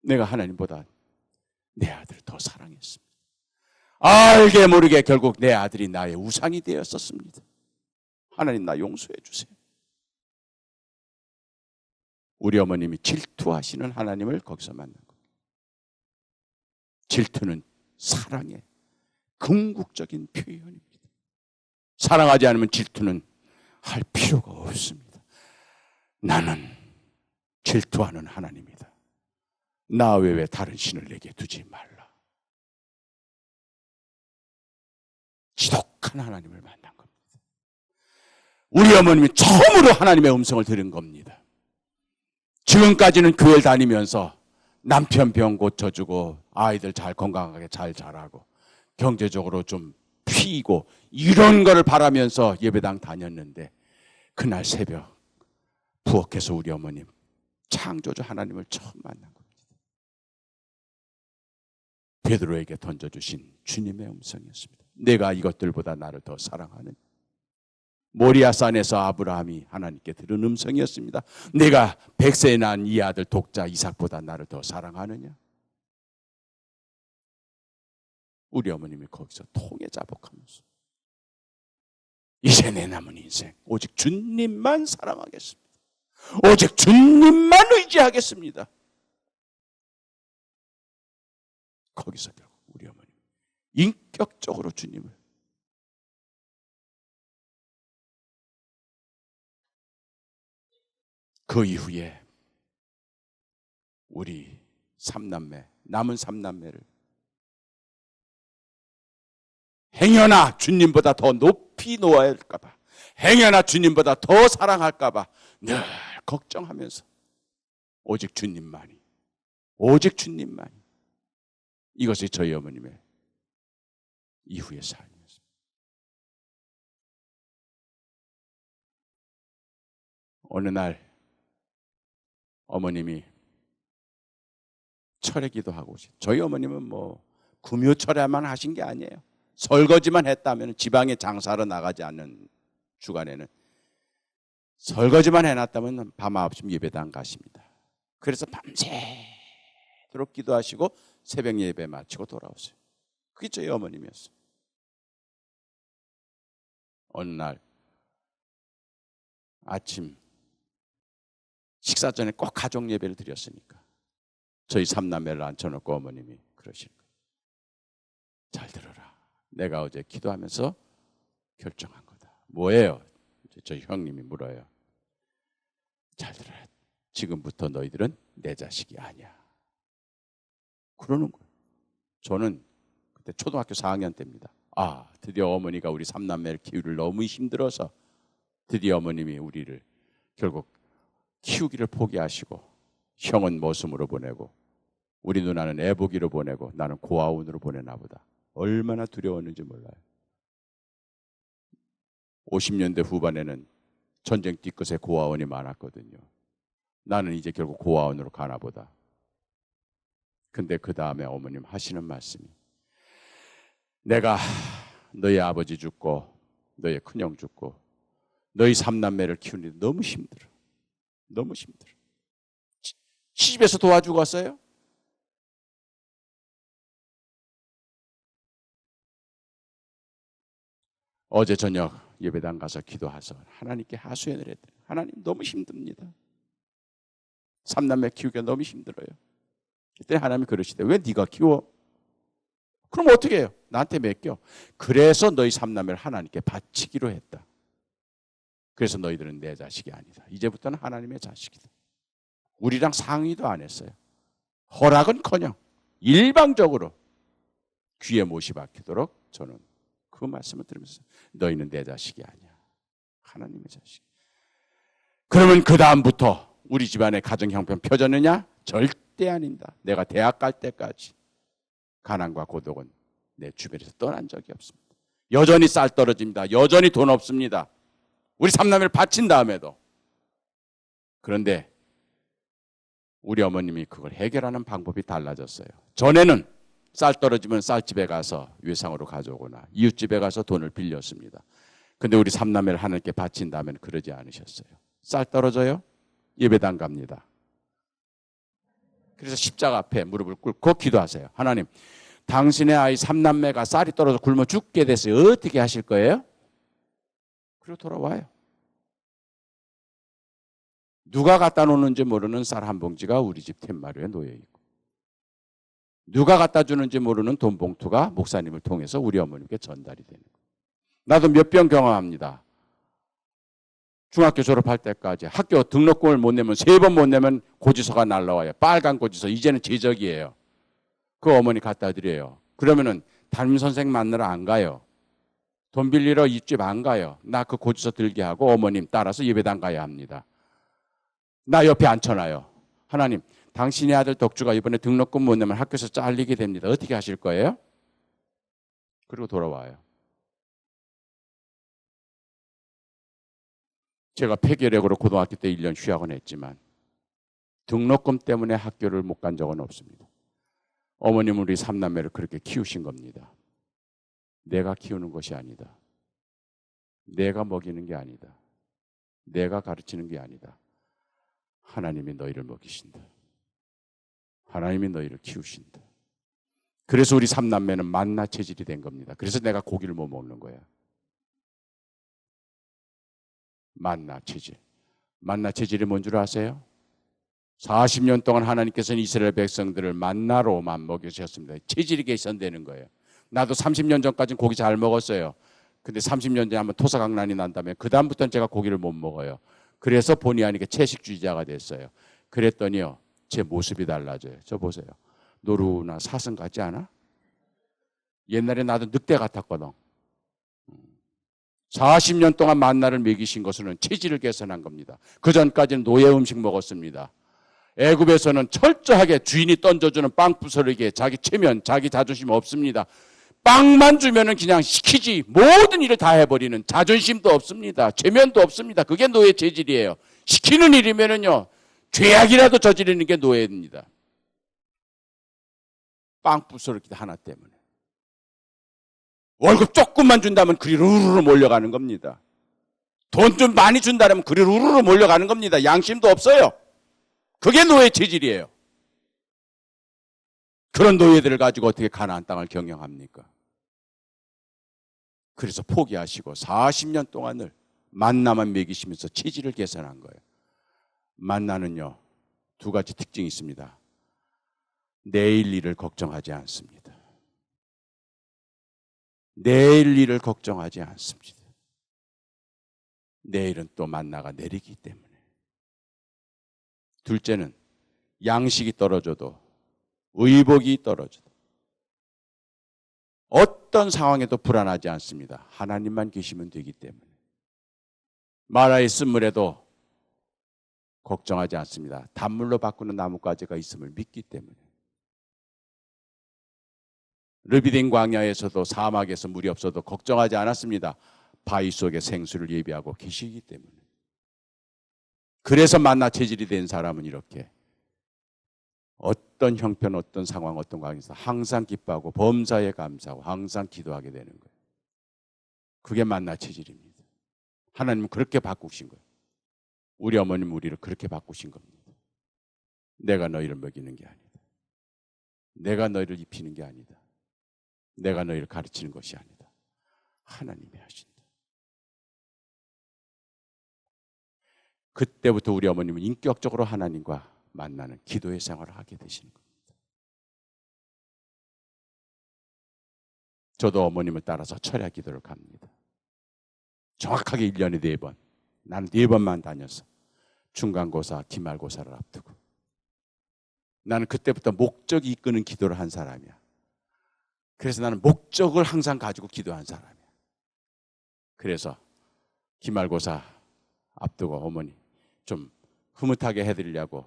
내가 하나님보다 내 아들을 더 사랑했습니다. 알게 모르게 결국 내 아들이 나의 우상이 되었었습니다. 하나님 나 용서해 주세요. 우리 어머님이 질투하시는 하나님을 거기서 만난 겁니다. 질투는 사랑의 궁극적인 표현입니다. 사랑하지 않으면 질투는 할 필요가 없습니다. 나는 질투하는 하나님이다. 나 외에 다른 신을 내게 두지 말라. 지독한 하나님을 만난 겁니다. 우리 어머님이 처음으로 하나님의 음성을 들은 겁니다. 지금까지는 교회를 다니면서 남편 병 고쳐주고 아이들 잘 건강하게 잘 자라고 경제적으로 좀 피이고 이런 거를 바라면서 예배당 다녔는데 그날 새벽 부엌에서 우리 어머님 창조주 하나님을 처음 만난 겁니다. 베드로에게 던져주신 주님의 음성이었습니다. 내가 이것들보다 나를 더 사랑하는 모리아산에서 아브라함이 하나님께 들은 음성이었습니다. 내가 100세에 난 이 아들 독자 이삭보다 나를 더 사랑하느냐? 우리 어머님이 거기서 통에 자복하면서 이제 내 남은 인생 오직 주님만 사랑하겠습니다. 오직 주님만 의지하겠습니다. 거기서 결국 우리 어머님 인격적으로 주님을 그 이후에 우리 삼남매 남은 삼남매를 행여나 주님보다 더 높이 놓아야 할까 봐 행여나 주님보다 더 사랑할까 봐 늘 걱정하면서 오직 주님만이 이것이 저희 어머님의 이후의 삶이었습니다. 어느 날 어머님이 철회 기도하고 오신 저희 어머님은 뭐 금요철에만 하신 게 아니에요. 설거지만 했다면 지방에 장사하러 나가지 않는 주간에는 설거지만 해놨다면 밤 9시 예배당 가십니다. 그래서 밤새도록 기도하시고 새벽 예배 마치고 돌아오세요. 그게 저희 어머님이었어요. 어느 날 아침 식사 전에 꼭 가족 예배를 드렸으니까 저희 삼남매를 앉혀놓고 어머님이 그러시는 거예요. 잘 들어라. 내가 어제 기도하면서 결정한 거다. 뭐예요? 저희 형님이 물어요. 잘 들어라. 지금부터 너희들은 내 자식이 아니야. 그러는 거예요. 저는 그때 초등학교 4학년 때입니다. 아, 드디어 어머니가 우리 삼남매를 키우기를 너무 힘들어서 드디어 어머님이 우리를 결국 키우기를 포기하시고 형은 머슴으로 보내고 우리 누나는 애보기로 보내고 나는 고아원으로 보내나 보다. 얼마나 두려웠는지 몰라요. 50년대 후반에는 전쟁 뒤끝에 고아원이 많았거든요. 나는 이제 결국 고아원으로 가나 보다. 근데 그 다음에 어머님 하시는 말씀이 내가 너희 아버지 죽고 너희 큰형 죽고 너희 삼남매를 키우는데 너무 힘들어. 너무 힘들어. 시집에서 도와주고 왔어요? 어제 저녁 예배당 가서 기도해서 하나님께 하소연을 했더니 하나님 너무 힘듭니다. 삼남매 키우기가 너무 힘들어요. 그때 하나님이 그러시대. 왜 네가 키워? 그럼 어떻게 해요? 나한테 맡겨. 그래서 너희 삼남매를 하나님께 바치기로 했다. 그래서 너희들은 내 자식이 아니다. 이제부터는 하나님의 자식이다. 우리랑 상의도 안 했어요. 허락은커녕 일방적으로 귀에 못이 박히도록 저는 그 말씀을 들으면서 너희는 내 자식이 아니야. 하나님의 자식. 그러면 그 다음부터 우리 집안의 가정 형편 펴졌느냐? 절대 아닙니다. 내가 대학 갈 때까지 가난과 고독은 내 주변에서 떠난 적이 없습니다. 여전히 쌀 떨어집니다. 여전히 돈 없습니다. 우리 삼남매를 바친 다음에도. 그런데 우리 어머님이 그걸 해결하는 방법이 달라졌어요. 전에는 쌀 떨어지면 쌀집에 가서 외상으로 가져오거나 이웃집에 가서 돈을 빌렸습니다. 근데 우리 삼남매를 하나님께 바친 다음에는 그러지 않으셨어요. 쌀 떨어져요? 예배당 갑니다. 그래서 십자가 앞에 무릎을 꿇고 기도하세요. 하나님, 당신의 아이 삼남매가 쌀이 떨어져 굶어 죽게 됐어요. 어떻게 하실 거예요? 그리고 돌아와요. 누가 갖다 놓는지 모르는 쌀 한 봉지가 우리 집 텐마루에 놓여있고 누가 갖다 주는지 모르는 돈 봉투가 목사님을 통해서 우리 어머님께 전달이 되는 거예요. 나도 몇 번 경험합니다. 중학교 졸업할 때까지 학교 등록금을 못 내면 3번 못 내면 고지서가 날라와요. 빨간 고지서. 이제는 제적이에요. 그 어머니 갖다 드려요. 그러면은 담임선생 만나러 안 가요. 돈 빌리러 입집 안 가요. 나 그 고지서 들게 하고 어머님 따라서 예배당 가야 합니다. 나 옆에 앉혀놔요. 하나님, 당신의 아들 덕주가 이번에 등록금 못 내면 학교에서 잘리게 됩니다. 어떻게 하실 거예요? 그리고 돌아와요. 제가 폐결핵으로 고등학교 때 1년 휴학은 했지만 등록금 때문에 학교를 못 간 적은 없습니다. 어머님은 우리 삼남매를 그렇게 키우신 겁니다. 내가 키우는 것이 아니다. 내가 먹이는 게 아니다. 내가 가르치는 게 아니다. 하나님이 너희를 먹이신다. 하나님이 너희를 키우신다. 그래서 우리 삼남매는 만나 체질이 된 겁니다. 그래서 내가 고기를 못 먹는 거야. 만나 체질. 만나 체질이 뭔 줄 아세요? 40년 동안 하나님께서는 이스라엘 백성들을 만나로만 먹이셨습니다. 체질이 개선되는 거예요. 나도 30년 전까지는 고기 잘 먹었어요. 근데 30년 전에 한번 토사강난이 난 다음에 그 다음부터는 제가 고기를 못 먹어요. 그래서 본의 아니게 채식주의자가 됐어요. 그랬더니요, 제 모습이 달라져요. 저 보세요. 노루나 사슴 같지 않아? 옛날에 나도 늑대 같았거든. 40년 동안 만나를 먹이신 것은 체질을 개선한 겁니다. 그 전까지는 노예 음식 먹었습니다. 애굽에서는 철저하게 주인이 던져주는 빵 부스러기에 자기 체면, 자기 자존심 없습니다. 빵만 주면은 그냥 시키지 모든 일을 다 해버리는 자존심도 없습니다. 체면도 없습니다. 그게 노예 체질이에요. 시키는 일이면은요, 죄악이라도 저지르는 게 노예입니다. 빵 부스러기 하나 때문에. 월급 조금만 준다면 그리 우르르 몰려가는 겁니다. 돈 좀 많이 준다면 그리 우르르 몰려가는 겁니다. 양심도 없어요. 그게 노예 체질이에요. 그런 노예들을 가지고 어떻게 가나안 땅을 경영합니까? 그래서 포기하시고 40년 동안을 만나만 먹이시면서 체질을 개선한 거예요. 만나는요, 두 가지 특징이 있습니다. 내일 일을 걱정하지 않습니다. 내일 일을 걱정하지 않습니다. 내일은 또 만나가 내리기 때문에. 둘째는 양식이 떨어져도, 의복이 떨어져도 어떤 상황에도 불안하지 않습니다. 하나님만 계시면 되기 때문에. 마라의 쓴물에도 걱정하지 않습니다. 단물로 바꾸는 나뭇가지가 있음을 믿기 때문에. 르비딘 광야에서도 사막에서 물이 없어도 걱정하지 않았습니다. 바위 속에 생수를 예비하고 계시기 때문에. 그래서 만나 체질이 된 사람은 이렇게 어떤 형편, 어떤 상황, 어떤 관계에서 항상 기뻐하고 범사에 감사하고 항상 기도하게 되는 거예요. 그게 만나 체질입니다. 하나님은 그렇게 바꾸신 거예요. 우리 어머님 우리를 그렇게 바꾸신 겁니다. 내가 너희를 먹이는 게 아니다. 내가 너희를 입히는 게 아니다. 내가 너희를 가르치는 것이 아니다. 하나님이 하신다. 그때부터 우리 어머님은 인격적으로 하나님과 만나는 기도의 생활을 하게 되시는 겁니다. 저도 어머님을 따라서 철야 기도를 갑니다. 정확하게 1년에 4번. 나는 4번만 다녔어. 중간고사, 기말고사를 앞두고. 나는 그때부터 목적이 이끄는 기도를 한 사람이야. 그래서 나는 목적을 항상 가지고 기도한 사람이야. 그래서 기말고사 앞두고 어머니 좀 흐뭇하게 해드리려고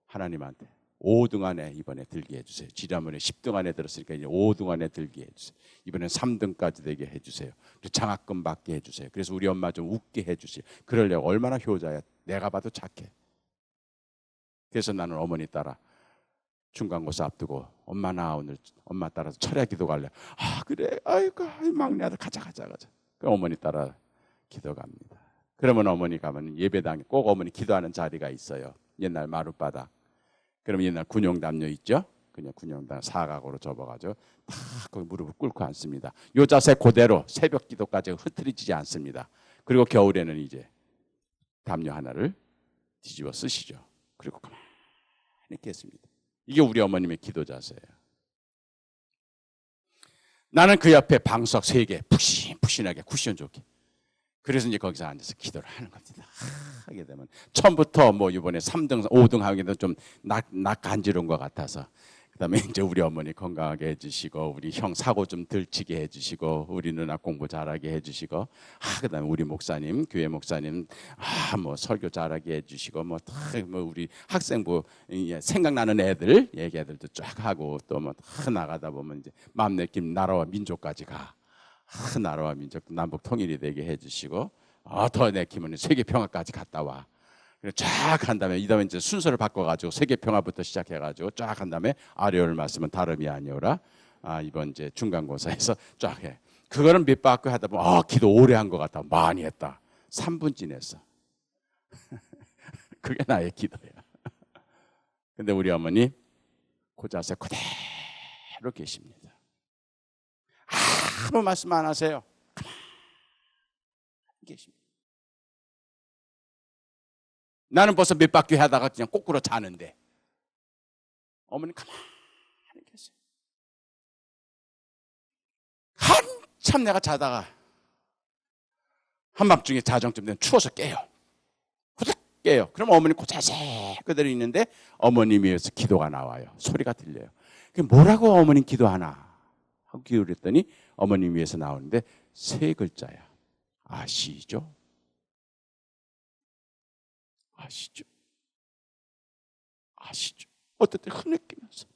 하나님한테 5등 안에 이번에 들게 해주세요. 지난번에 10등 안에 들었으니까 이제 5등 안에 들게 해주세요. 이번엔 3등까지 되게 해주세요. 장학금 받게 해주세요. 그래서 우리 엄마 좀 웃게 해주세요. 그러려고 얼마나 효자야. 내가 봐도 착해. 그래서 나는 어머니 따라 중간고사 앞두고 엄마 나 오늘 엄마 따라서 철야 기도 갈래. 아 그래 아이고 막내 아들 가자. 그 어머니 따라 기도 갑니다. 그러면 어머니 가면 예배당에 꼭 어머니 기도하는 자리가 있어요. 옛날 마룻바닥. 그러면 옛날 군용담요 있죠? 그냥 군용담 사각으로 접어가지고 다 거기 무릎을 꿇고 앉습니다. 요 자세 그대로 새벽 기도까지 흐트러지지 않습니다. 그리고 겨울에는 이제 담요 하나를 뒤집어 쓰시죠. 그리고 가만히 있겠습니다. 이게 우리 어머님의 기도 자세예요. 나는 그 옆에 방석 3개 푹신푹신하게 쿠션 좋게. 그래서 이제 거기서 앉아서 기도를 하는 겁니다. 하게 되면 처음부터 뭐 이번에 3등, 5등 하기도 좀 간지러운 것 같아서 그다음에 이제 우리 어머니 건강하게 해주시고 우리 형 사고 좀 덜 치게 해주시고 우리 누나 공부 잘하게 해주시고 그다음에 우리 목사님 교회 목사님 뭐 설교 잘하게 해주시고 뭐 우리 학생부 생각나는 애들 얘기 애들도 쫙 하고 또 뭐 나가다 보면 이제 마음 내낌 나라와 민족까지 가. 나라와 민족도 남북 통일이 되게 해주시고 더 내키면 세계평화까지 갔다 와. 쫙 한 다음에 이다음에 이제 순서를 바꿔가지고 세계평화부터 시작해가지고 쫙 한 다음에 아뢰올 말씀은 다름이 아니오라. 이번 이제 중간고사에서 쫙 해. 그거는 몇 바퀴 하다 보면 기도 오래 한 것 같다. 많이 했다. 3분 지냈어. 그게 나의 기도야. 근데 우리 어머니 그 자세 그대로 계십니다. 아무 말씀 안 하세요. 가만히 계십니다. 나는 벌써 몇 바퀴 하다가 그냥 거꾸로 자는데 어머니 가만히 계세요. 한참 내가 자다가 한밤중에 자정쯤 되면 추워서 깨요. 후딱 깨요. 그럼 어머니 그 자세 그대로 있는데 어머님 위에서 기도가 나와요. 소리가 들려요. 뭐라고 어머님 기도하나 하고 기울였더니 어머님 위에서 나오는데 3글자야. 아시죠? 아시죠? 아시죠? 어떨 때 흐느끼면서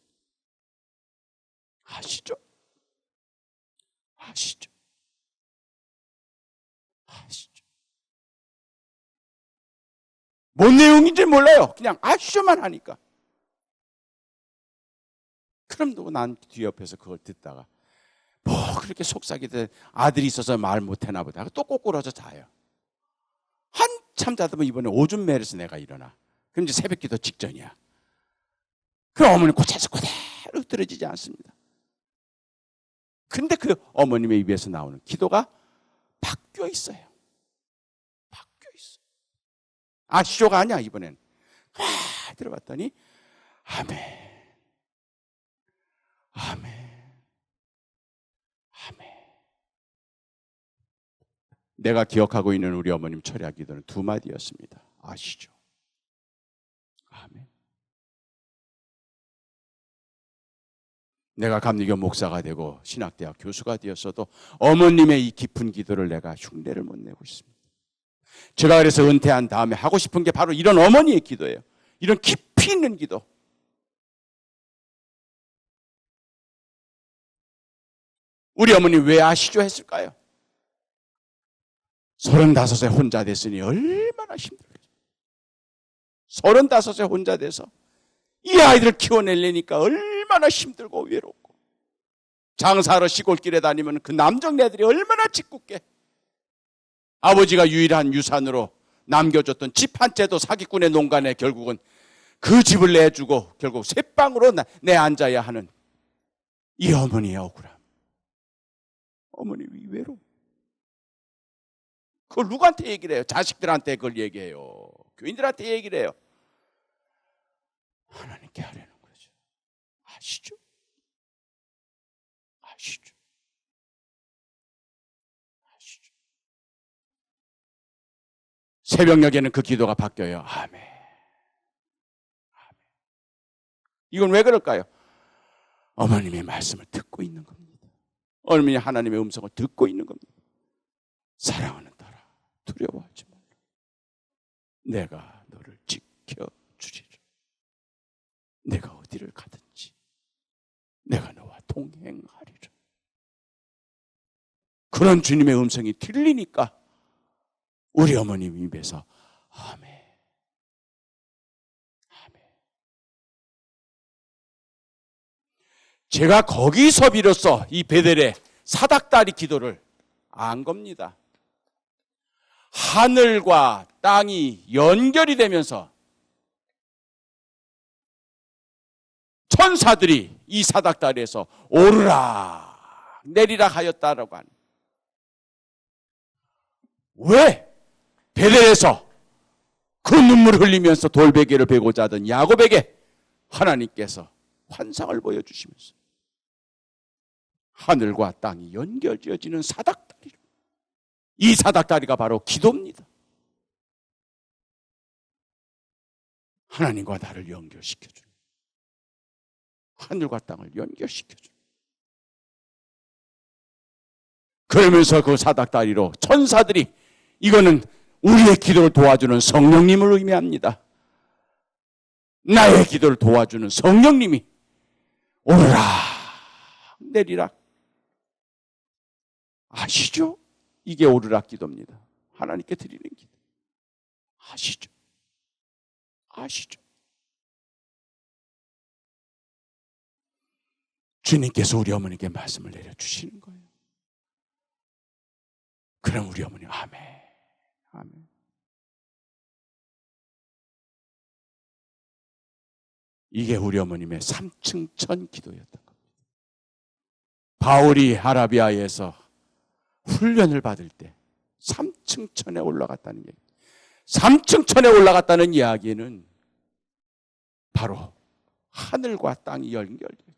아시죠? 아시죠? 아시죠? 뭔 내용인지 몰라요. 그냥 아시죠만 하니까. 그럼 또 난 뒤옆에서 그걸 듣다가 뭐 그렇게 속삭이듯 아들이 있어서 말 못해나 보다. 또 꼬꾸라져 자요. 한참 자다 보면 이번에 오줌 매려서 내가 일어나. 그럼 이제 새벽 기도 직전이야. 그럼 어머니 고쳐서 그대로 절대로 흐트러지지 않습니다. 근데 그 어머님의 입에서 나오는 기도가 바뀌어 있어요. 바뀌어 있어요. 아시죠가 아니야, 이번엔. 들어봤더니 아멘, 아멘, 아멘. 내가 기억하고 있는 우리 어머님 철야 기도는 두 마디였습니다. 아시죠? 아멘. 내가 감리교 목사가 되고 신학대학 교수가 되었어도 어머님의 이 깊은 기도를 내가 흉내를 못 내고 있습니다. 제가 그래서 은퇴한 다음에 하고 싶은 게 바로 이런 어머니의 기도예요. 이런 깊이 있는 기도. 우리 어머니 왜 아시죠 했을까요? 35세 혼자 됐으니 얼마나 힘들겠어요. 35세 혼자 돼서 이 아이들을 키워내려니까 얼마나 힘들고 외롭고, 장사하러 시골길에 다니면 그 남정네들이 얼마나 짓궂게, 아버지가 유일한 유산으로 남겨줬던 집 한 채도 사기꾼의 농간에 결국은 그 집을 내주고 결국 쇠방으로 내앉아야 하는 이 어머니의 억울함, 어머니 외로움. 그걸 누구한테 얘기를 해요? 자식들한테 그걸 얘기해요? 교인들한테 얘기를 해요? 하나님께 하려는 거죠. 아시죠? 아시죠? 아시죠? 새벽녘에는 그 기도가 바뀌어요. 아멘. 아멘. 이건 왜 그럴까요? 어머님의 말씀을 듣고 있는 겁니다. 어머니 하나님의 음성을 듣고 있는 겁니다. 사랑하는 딸아, 두려워하지 말라. 내가 너를 지켜주리라. 내가 어디를 가든지 내가 너와 동행하리라. 그런 주님의 음성이 들리니까 우리 어머님 입에서 아멘, 아멘. 제가 거기서 비로소 이 베델의 사닥다리 기도를 안 겁니다. 하늘과 땅이 연결이 되면서 천사들이 이 사닥다리에서 오르라 내리라 하였다라고 하는. 왜? 베델에서 그 눈물을 흘리면서 돌베개를 베고자 하던 야곱에게 하나님께서 환상을 보여주시면서 하늘과 땅이 연결되어지는 사닥다리, 이 사닥다리가 바로 기도입니다. 하나님과 나를 연결시켜주는, 하늘과 땅을 연결시켜주는. 그러면서 그 사닥다리로 천사들이, 이거는 우리의 기도를 도와주는 성령님을 의미합니다. 나의 기도를 도와주는 성령님이 오르라 내리라. 아시죠? 이게 오르락 기도입니다. 하나님께 드리는 기도. 아시죠? 아시죠? 주님께서 우리 어머니께 말씀을 내려주시는 거예요. 그럼 우리 어머니 아멘, 아멘. 이게 우리 어머님의 3층 천 기도였던 겁니다. 바울이 아라비아에서 훈련을 받을 때 3층 천에 올라갔다는 얘기. 3층 천에 올라갔다는 이야기는 바로 하늘과 땅이 연결되죠.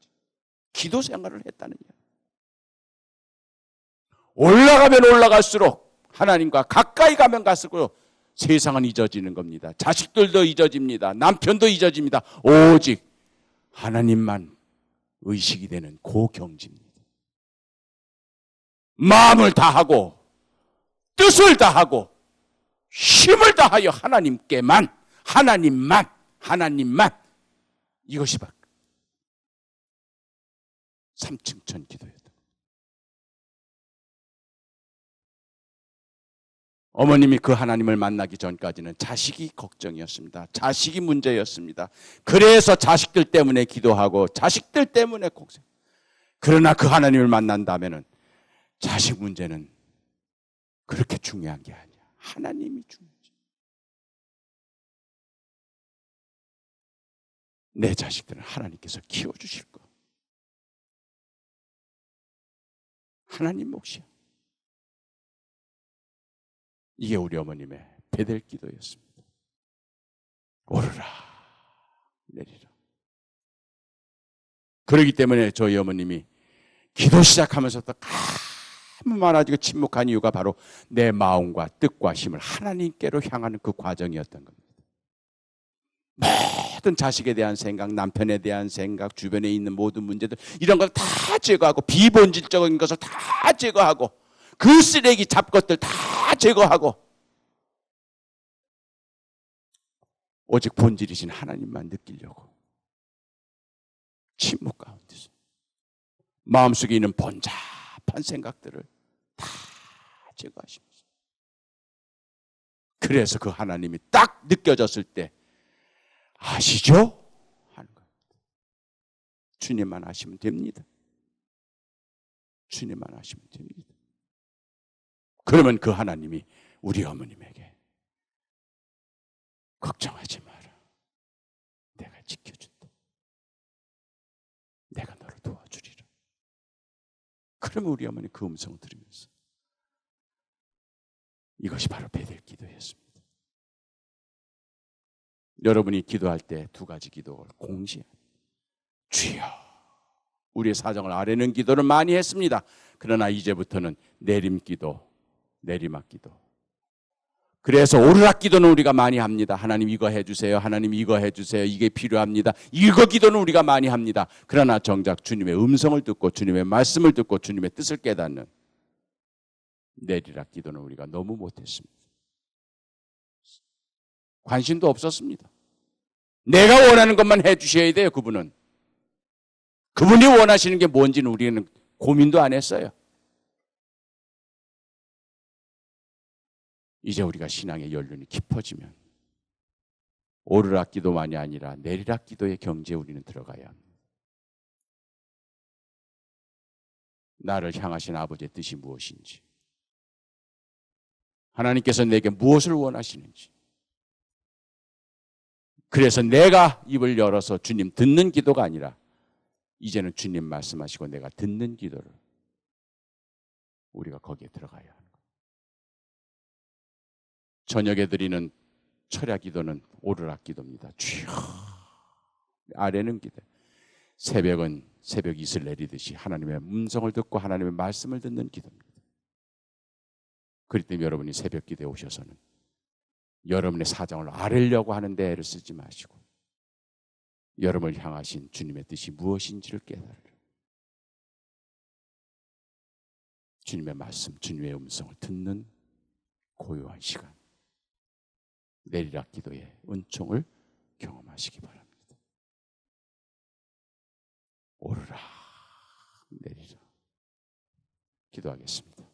기도 생활을 했다는 이야기. 올라가면 올라갈수록 하나님과 가까이 가면 갈수록 세상은 잊어지는 겁니다. 자식들도 잊어집니다. 남편도 잊어집니다. 오직 하나님만 의식이 되는 고경지입니다. 마음을 다하고 뜻을 다하고 힘을 다하여 하나님께만, 하나님만 이것이 바로 3층 천 기도였다. 어머님이 그 하나님을 만나기 전까지는 자식이 걱정이었습니다. 자식이 문제였습니다. 그래서 자식들 때문에 기도하고 자식들 때문에 고생. 그러나 그 하나님을 만난 다음에는 자식 문제는 그렇게 중요한 게 아니야. 하나님이 중요하지. 내 자식들은 하나님께서 키워주실 거. 하나님 몫이야. 이게 우리 어머님의 베델 기도였습니다. 오르라 내리라. 그렇기 때문에 저희 어머님이 기도 시작하면서부터 아무 말 안 하고 침묵한 이유가 바로 내 마음과 뜻과 힘을 하나님께로 향하는 그 과정이었던 겁니다. 모든 자식에 대한 생각, 남편에 대한 생각, 주변에 있는 모든 문제들 이런 걸 다 제거하고 비본질적인 것을 다 제거하고 그 쓰레기 잡것들 다 제거하고 오직 본질이신 하나님만 느끼려고 침묵 가운데서 마음속에 있는 번잡한 생각들을 다 제거하시면서 그래서 그 하나님이 딱 느껴졌을 때 아시죠? 하는 거예요. 주님만 아시면 됩니다. 주님만 아시면 됩니다. 그러면 그 하나님이 우리 어머님에게 걱정하지 마라. 내가 지켜준다. 내가 너를 도와주리라. 그러면 우리 어머니 그 음성을 들으면서 이것이 바로 베델 기도였습니다. 여러분이 기도할 때 두 가지 기도를 공시해. 주여, 우리의 사정을 아뢰는 기도를 많이 했습니다. 그러나 이제부터는 내림 기도, 내리막 기도. 그래서 오르락 기도는 우리가 많이 합니다. 하나님 이거 해주세요. 하나님 이거 해주세요. 이게 필요합니다. 이거 기도는 우리가 많이 합니다. 그러나 정작 주님의 음성을 듣고 주님의 말씀을 듣고 주님의 뜻을 깨닫는 내리락 기도는 우리가 너무 못했습니다. 관심도 없었습니다. 내가 원하는 것만 해주셔야 돼요. 그분은. 그분이 원하시는 게 뭔지는 우리는 고민도 안 했어요. 이제 우리가 신앙의 연륜이 깊어지면 오르락 기도만이 아니라 내리락 기도의 경지에 우리는 들어가야 합니다. 나를 향하신 아버지의 뜻이 무엇인지, 하나님께서 내게 무엇을 원하시는지, 그래서 내가 입을 열어서 주님 듣는 기도가 아니라 이제는 주님 말씀하시고 내가 듣는 기도를 우리가 거기에 들어가야 하는 거예요. 저녁에 드리는 철야 기도는 오르락 기도입니다. 주여, 아래는 기도. 새벽은 새벽 이슬 내리듯이 하나님의 음성을 듣고 하나님의 말씀을 듣는 기도입니다. 그렇기 때문에 여러분이 새벽 기도에 오셔서는 여러분의 사정을 아뢰려고 하는데 애를 쓰지 마시고 여러분을 향하신 주님의 뜻이 무엇인지를 깨달으려 주님의 말씀, 주님의 음성을 듣는 고요한 시간, 내리락 기도의 은총을 경험하시기 바랍니다. 오르라 내리라. 기도하겠습니다.